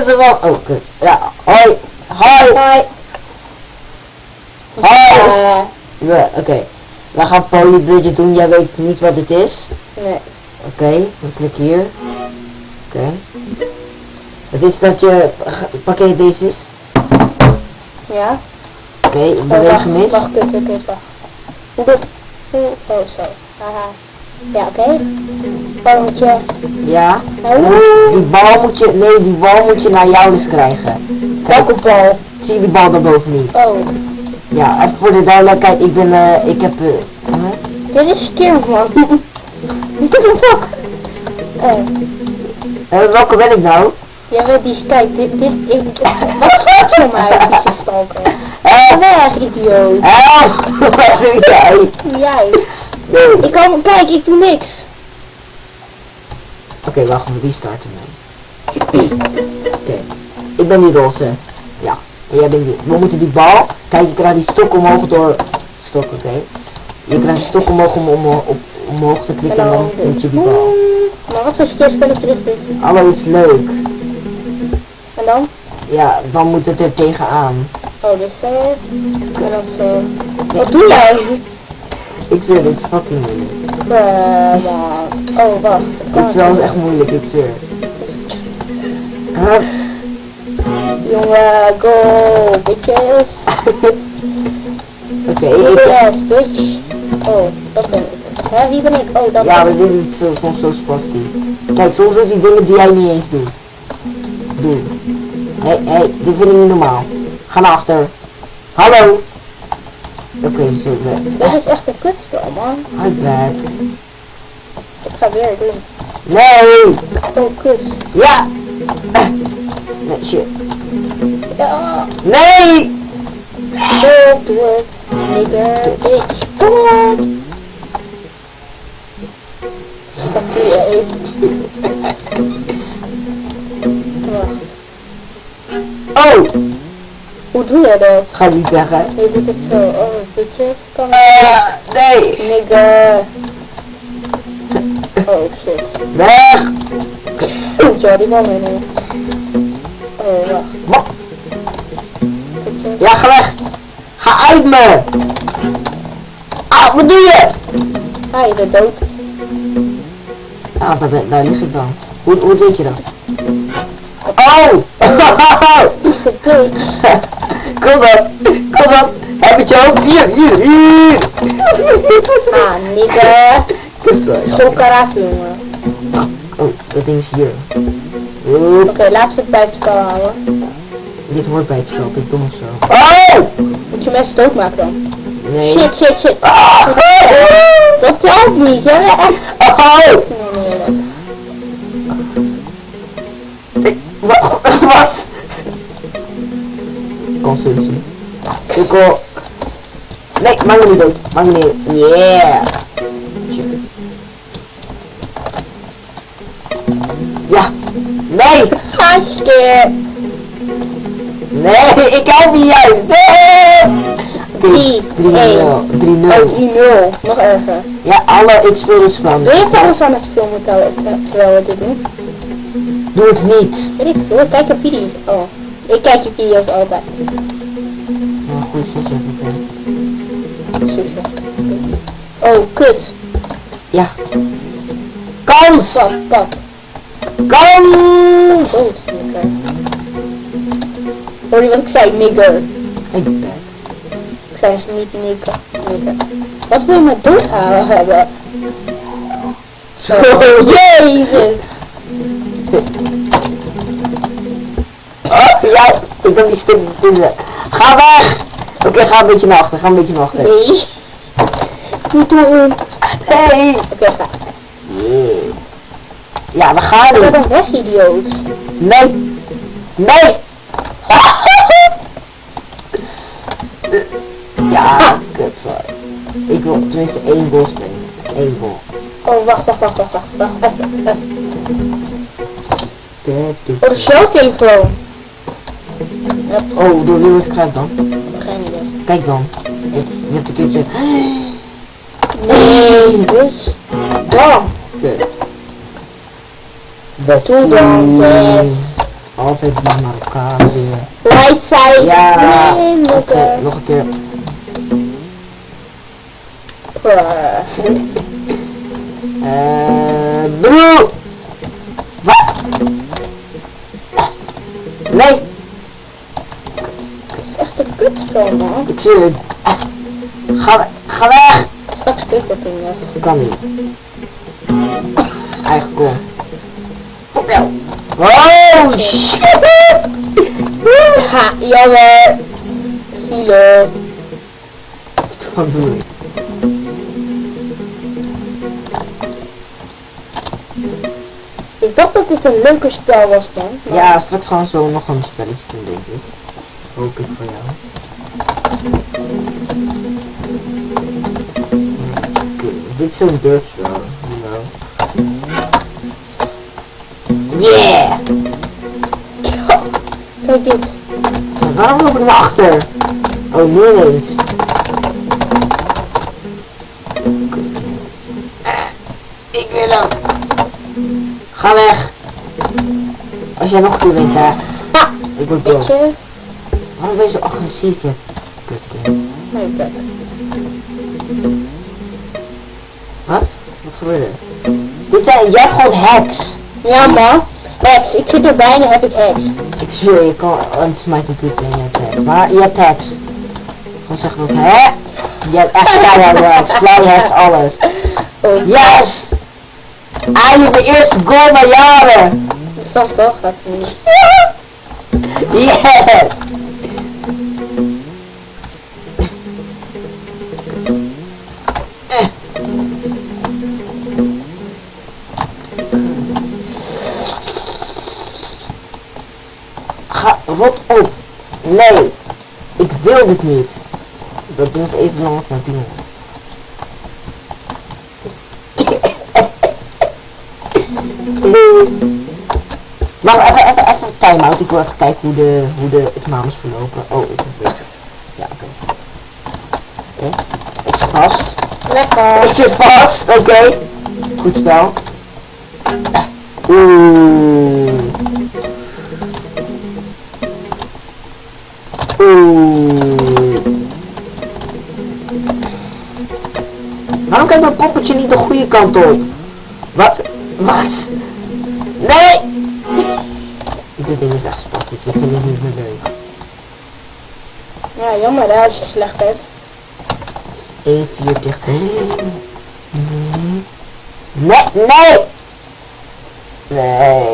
ze van... Oh, kut. Ja, hoi. Hoi. Hoi. Hoi. Ja, oké. We gaan polybridge doen. Jij weet niet wat het is. Nee. Oké, dan klik hier. Oké. Het is dat je... Pak je deze eens. Ja. Oké, beweeg mis. Wacht, wacht. Hoe dit? Oh, zo. Haha. Ja, oké. Dan moet je... Ja. Oh. Die bal moet je... Nee, die bal moet je naar jou dus krijgen. Welke bal? Zie je die bal daarboven niet? Oh. Ja, even voor de duidelijkheid. Ik ben... ik heb... Dit is skeer, man. What the fuck? welke ben ik nou? Jij weet die... Kijk, wat schrik je mij, deze stalker? Ga weg, idioot. Wat doe jij? Jij. Nee. Ik kan... Kijk, ik doe niks. Oké, wacht, wie starten dan? Oké, ik ben die roze. Ja, en jij bent die. We moeten die bal. Kijk, je krijgt die stok omhoog door. Stok, oké. Je krijgt die stok omhoog om omhoog te klikken en dan moet je die bal. Maar wat voor skeerspelletje is dit? Hallo, is leuk. En dan? Ja, dan moet het er tegenaan. Oh, dus en dan zo. Wat doe jij? Ik zweer, dit is fucking moeilijk. Oh, wacht. Dit is wel echt moeilijk, ik zweer. Jongen, go, bitches. Oké, Yes, bitch. Oh, dat ben ik. Hè, wie ben ik? Oh, dat ja, ben we ik. doen het soms zo spastisch. Kijk, soms doe die dingen die jij niet eens doet. Doe. Hé, dit vind ik niet normaal. Ga naar achter. Hallo. Oké, zo weg. Dit is echt een kutspel, man. Hi, back. Ik ga weer doen. Nee. Oh, kus. Ja. Nee, shit. Ja. Nee. Don't do it. Nigger, bitch. Come on. Dat doe je even. Wacht. Oh. Hoe doe je dat? Ga niet zeggen. Je doet het zo. Oh, bitches. Kom Nee. nigger. Oh, shit. Weg. Moet je wel die bal meenemen. Oh, wacht. Wat? Bitches. Ja, ga weg. Ga uit me. Ah, wat doe je? Ah, je bent dood. Ah, daar lig ik dan. Hoe deed je dat? Oh! Is een bitch. Kom op! Kom op! Heb je het ook? Hier! Ah, nigger. School karate, jongen. Oh, dat ding is hier. Oké, laten we het bij het spel houden. Dit hoort bij het spel, ik doe het zo. Oh! Moet je mensen doodmaken dan? Nee. Shit. Dat telt niet, hè? Oh! Nee. Wat? Consumptie. Sukkel. Nee, maak me niet dood. Maak me niet. Yeah! Shit. Ja! Nee! Gaskeer. Nee, ik help niet juist! Nee! Oké, 3-0. 3-0. Oh, 3-0. Nog erger. Ja, ik speel het spel. Wil je voor ons aan het filmen terwijl we dit doen? Doe het niet. Weet ik veel, ik kijk je video's. Oh, ik kijk je video's altijd. Ja, goed, zusje, oké. Zusje. Oh, kut. Ja. Kans! Pak. Kans! Dood, nigger. Hoor je wat ik zei, nigger? Ik ben. Ik zei dus niet nigger. Wat wil je met doodhalen hebben? Zo. Jezus! Oh, ja, ik ben die stuk tussen. Ga weg! Oké, ga een beetje naar achter, Nee. Doe doen. Nee! Oké, ga. Yeah. Ja, we gaan Ga nu. dan weg, idioot. Nee! Nee! Ja, kut, sorry. Ik wil tenminste 1 goal spelen. 1 goal. Oh, wacht. Even. Oh, de showtelefoon. Oh, door wie wordt gekruipt dan? Geen idee. Kijk dan. Je hebt een keertje. Nee, dus. Bam! Kut. Doe dan, yes. Altijd die Marokkaan weer. Right side. Ja, Nee, oké, nog een keer. Broe! Wat? Nee! Het is echt een kutspel, man. Ik zie het. Ga weg! Straks speelt dat ding weg. Kan niet. Eigen kom. Fuck jou. Oh shit! Ha, jammer. Zielig. Wat doe ik? Ik dacht dat dit een leuker spel was, man. Maar Ja, straks gewoon zo nog een spelletje doen, denk ik. Hoop ik voor jou. Dit is zo'n durfspel, you know. Yeah! kijk dit. Waarom loop ik naar achter? Oh, nu ineens. Ik wil hem. Ga weg. Als jij nog een keer wint, hè. Ik word Weet dood. je? Waarom ben je zo agressief, je kutkind? Nee, kijk. Wat? Wat gebeurde er? Jij hebt gewoon hacks. Ja, man. Hacks. Ik zit erbij en dan heb ik hacks. Ik zweer, je kan, het is mijn computer en je hebt hacks. Maar je hebt hacks. Gewoon zeggen dat, hè? Je hebt echt keiharde hacks, fly hacks, alles. Oh, Yes! Eindelijk de eerste goal na jaren! soms toch gaat het niet. Yes! Ga, rot op! Nee! Ik wil dit niet! Dat ding is even lang als mijn piemel. Wacht, even time-out. Ik wil even kijken hoe de examens verlopen. Oh, ik heb het. Ja, oké. Oké. Ik zit vast. Lekker. Ik zit vast, oké. Goed spel. Oeh. Oeh. Waarom kijkt dat poppetje niet de goede kant op? Wat? Wat? Nee! Dit ding is echt spastisch, dat vind ik niet meer leuk. Ja, jammer hè, als je slecht bent. 1-4 dicht. Nee, nee! Nee.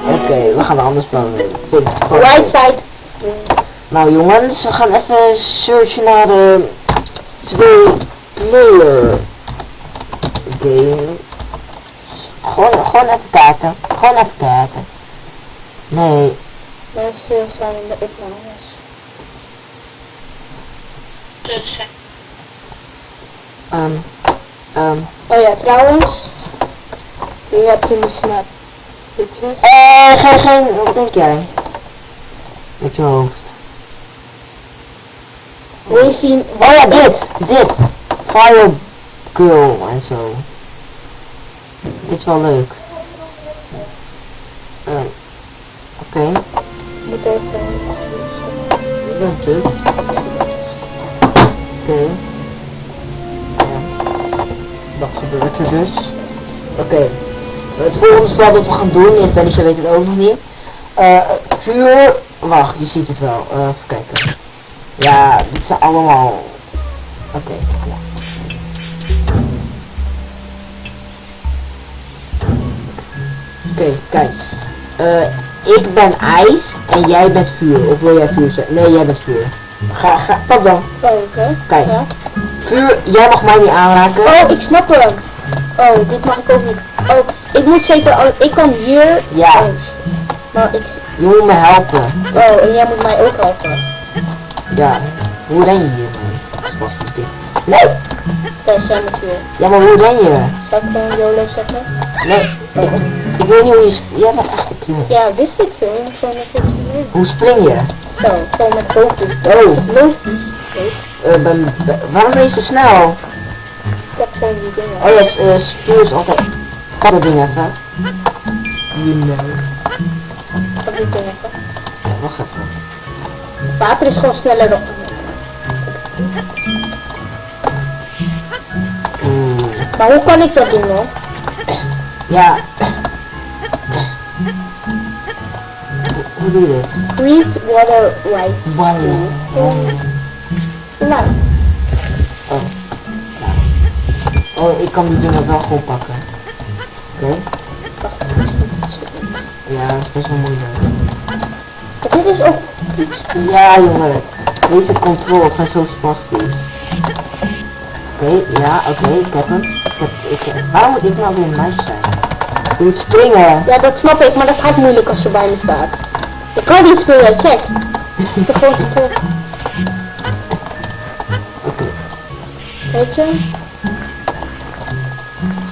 Oké, we gaan een ander spel doen. Right side. Nou jongens, we gaan even searchen naar de 2-player game. Gewoon even kijken. Gewoon even kijken. Nee. Mensen zijn in de opnames. Oh ja, trouwens. Je hebt in de snap. Weet je? Wat denk jij? Met je hoofd. Wil je zien? Oh ja, dit. Fire Girl en zo. Dit is wel leuk. Oké. Moet even. Dat dus. Oké. Ja. Dat gebeurt er dus. Oké. Het volgende spel dat we gaan doen is, Dennisje weet het ook nog niet. Vuur. Wacht, je ziet het wel. Even kijken. Ja, dit zijn allemaal. Oké, ja. Oké, kijk. Ik ben ijs en jij bent vuur. Of wil jij vuur zijn? Nee, jij bent vuur. Pak dan. Oh, oké. Kijk. Ja. Vuur, jij mag mij niet aanraken. Oh, ik snap hem. Oh, dit mag ik ook niet. Oh, ik moet zeker, ik kan hier. Ja. Oh, maar ik. Je moet me helpen. Oh, en jij moet mij ook helpen. Ja. Hoe ren je hier? Dat is pas ding. Nee. Ja, jij moet hier. Ja, maar hoe ren je? Zal ik gewoon YOLO zetten? Nee. Ik weet niet hoe je... Jij bent echt een knul. Ja, wist ik veel. Ik zou net even doen. Hoe spring je? Zo, gewoon met hoofdjes. Oh. Logisch. Waarom ben je zo snel? Ik heb gewoon die dingen. Oh ja, vuur is altijd... Pak dat ding even. You know. Op die ding even. Ja, wacht even. Water is gewoon sneller dan. Maar hoe kan ik dat doen dan? Ja. Hoe doe je dit? Freeze water rice. Ballen. Nou, Oh. Oh, ik kan die dingen wel gewoon pakken. Oké. wacht, misschien is het zo niet. Ja, dat is best wel moeilijk. Maar dit is ook iets. Ja, jongen. Deze controls zijn zo spastisch. Oké, ja, oké, ik heb hem. Waarom moet ik nou weer een meisje zijn? Je moet springen. Ja, dat snap ik, maar dat gaat moeilijk als je bij me staat. Ik kan niet springen, check. Ik heb gewoon te. Oké. Weet je?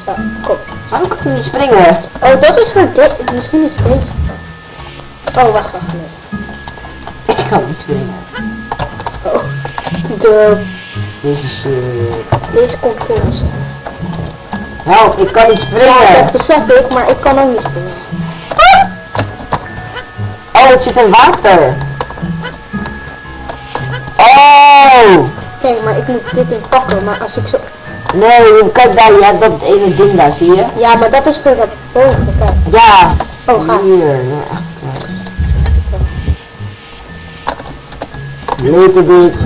Zo, kom. Waarom kan je niet springen? Oh, dat is voor dit. Misschien is deze. Oh, wacht, nee. Ik kan niet springen. Oh. De. Deze shit. Deze controles. Help, ik kan niet Ja, springen. dat besef ik, maar ik kan ook niet springen. Oh, het zit in water. Oh! Kijk, maar ik moet dit in pakken, maar als ik zo... Nee, kijk daar, je hebt dat ene ding daar, zie je? Ja, maar dat is voor dat boven, kijk. Ja. Oh, ga. Hier, ja, echt klein. Later, bitch.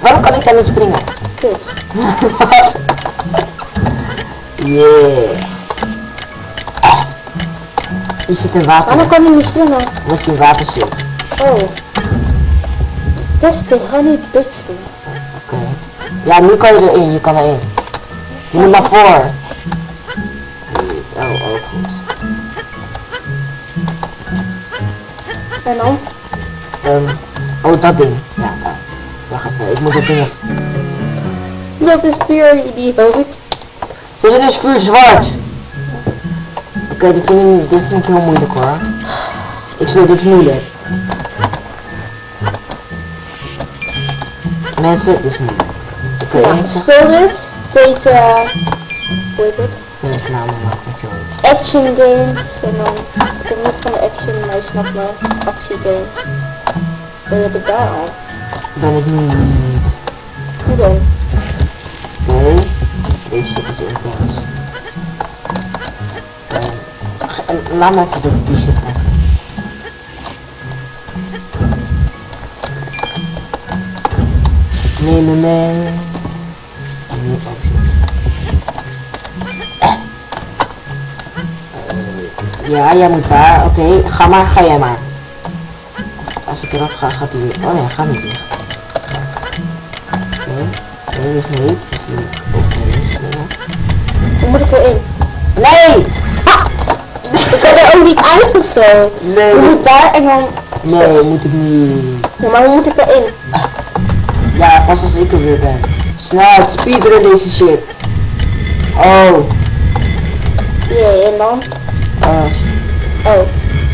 Waarom kan ik daar niet springen? Kut. Wat? Yeah. Je zit in water. Waarom kan ik niet springen? Omdat je in water zit. Oh. Test it, ga niet bitch doen. Oké. Ja, nu kan je erin, je kan erin. Je moet naar voren. Oh, goed. En dan? Oh, dat ding. Ja, daar. Wacht even, ik moet dat ding even... Dat is puur idioot. Ze zijn dus puur zwart. Oké, dit vind ik heel moeilijk hoor. Ik zweer, dit is moeilijk. Mensen, dit is moeilijk. Oké, Ja, ik zeg... speel dit. Dit, hoe heet het? Ik vind namen maken met jongens. Action games. En dan, ik heb niet van de action, maar je snapt me. Actiegames. Wat heb ik daar al? Ik ben het niet. Hoe dan? Oké. Deze shit is intens. Laat me even de t-shirt pakken. Neem me mee. Nee, oh shit. Ja, jij moet daar. Oké, ga jij maar. Als ik erop ga, gaat hij weer. Oh nee, hij gaat niet dicht. Oké, deze is heet, dus die moet ik ook mee springen. Hoe moet ik erin? Nee! Ik kan er ook niet uit of zo. Nee, Je moet daar en dan... nee, moet ik niet. Ja, maar hoe moet ik erin? Ja, pas als ik er weer ben. Snel, speedrun deze shit. Oh. Nee, en dan? Oh,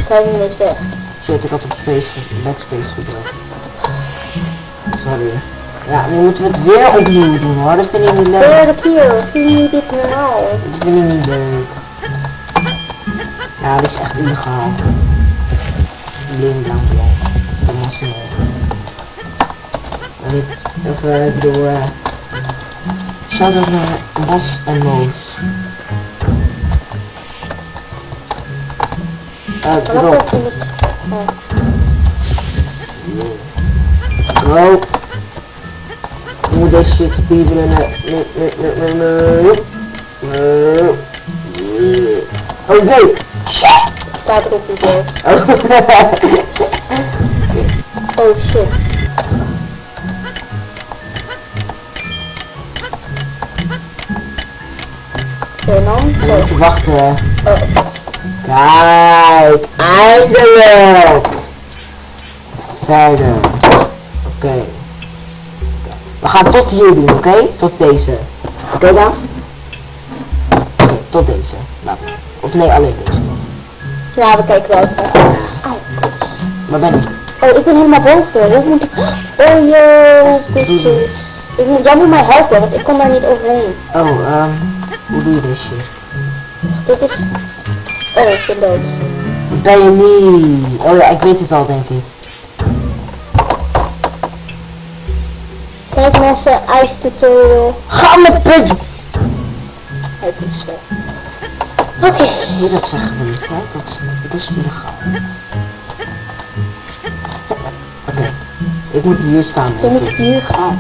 zijn we eens weg. Shit, ik had op backspace gedrukt. Sorry. Ja, nu moeten we het weer opnieuw doen hoor, dat vind ik niet leuk. Derde keer, vind je dit normaal? Dat vind ik niet leuk. Ja, dit is echt illegaal. Bling, blang, blang. Dat was wel. Even, ik bedoel, shout-out naar Bas en Moos. Drop. Bro. Ik moet deze shit speedrunnen. Oh nee! Shit! Het staat erop niet meer. Oh. Oh shit. En dan? Dan Zo. moet je wachten. Oh. Kijk, eindelijk! Verder. Oké. We gaan tot hier doen, oké? Tot deze. Oké dan? Oké, tot deze. Laten we. Of nee, alleen deze. Ja, we kijken wel even. Auw. Waar ben ik? Oh, ik ben helemaal boven. Hoe moet ik... Oh, yo, bitches. Jij moet mij helpen, want ik kom daar niet overheen. Oh, hoe doe je deze shit? Dit is... Oh, ik ben dood. Ben je niet... Oh ja, ik weet het al, denk ik. Kijk mensen, ijstutorial. Ga met punt! Het is Oké. Nee, dat zeggen we niet, hè. Dat is illegaal. Oké. Ik moet hier staan, Je denk moet ik. hier gaan.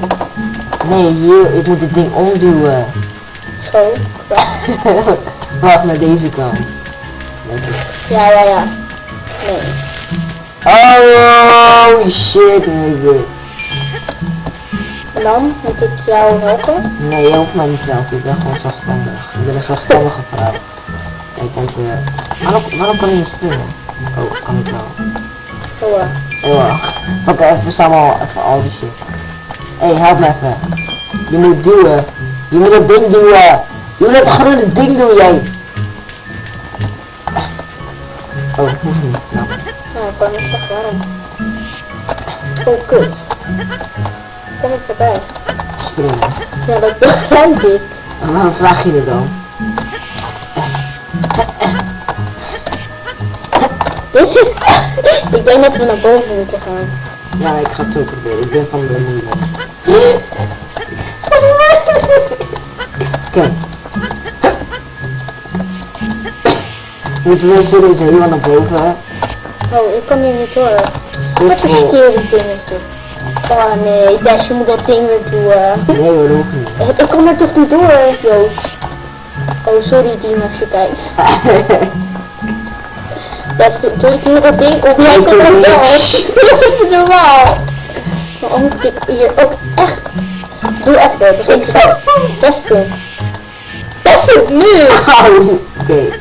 Nee, hier. Ik moet dit ding omduwen. Zo. Wacht, naar deze kant. Denk ik. Ja. Nee. Oh shit, nigga. En dan moet ik jou helpen. Nee, je hoeft mij niet te helpen. Ik ben gewoon zelfstandig. Ik ben een zelfstandige vrouw. Kijk, want waarom kan je niet springen? Oh, kan ik wel. Oh, Oh, pak even samen even al die shit. Hé, help me even. Je moet duwen. Je moet dat ding duwen. Je moet dat groene ding doen, jij. Oh, hoeft niet. Nou, nou, ik kan niet zeggen waarom. Oh, kut. Kom ik voorbij? springen. Ja, dat begrijp ik. En waarom vraag je het dan? Weet je? Ik denk dat we naar boven moeten gaan. Ja, ik ga het zo proberen. Ik ben van de moeilijk. Kijk. Moeten we serieus helemaal naar boven? Oh, ik kan hier niet door. Wat voor Simpel. scary ding is dit? Oh nee, Dash, je moet dat ding weer doen. Nee hoor, dat hoeft niet. Ik kom er toch niet door, Jood. Oh, sorry Dien als je kijkt. Doe dat ding op, jij zit er wel. Normaal. Maar dan moet ik hier ook echt... Doe even, begin zelf. Testen. Testen, nu! Auw, oké.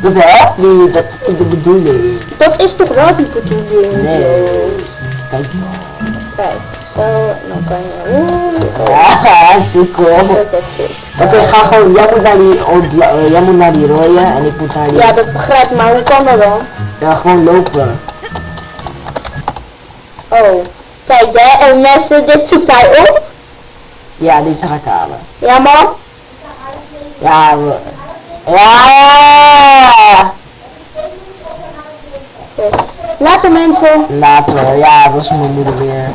Dat helpt niet, dat is de bedoeling. Dat is toch wel die bedoeling? Nee, kijk dan. Kijk, zo, en dan kan je... Ja, sukkel. That's it. Oké, ga gewoon, jij moet naar die rode en ik moet naar die... Ja, dat begrijp ik, maar hoe kan dat dan? Ja, gewoon lopen. Oh, kijk hè, en mensen, dit zoekt hij op. Ja, deze ga ik halen. Ja man? Ja, ja! Later mensen. Later, ja, dat is mijn moeder weer.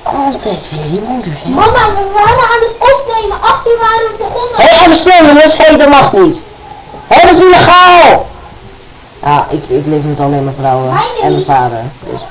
Altijd weer die moeder, hè? Mama, we waren aan het opnemen, 8 uur waren we begonnen. Hé, even stil jongens, hé, dat mag niet. Hé, dat is illegaal! Ja, ik leef met alleen mijn vrouwen en mijn vader, dus...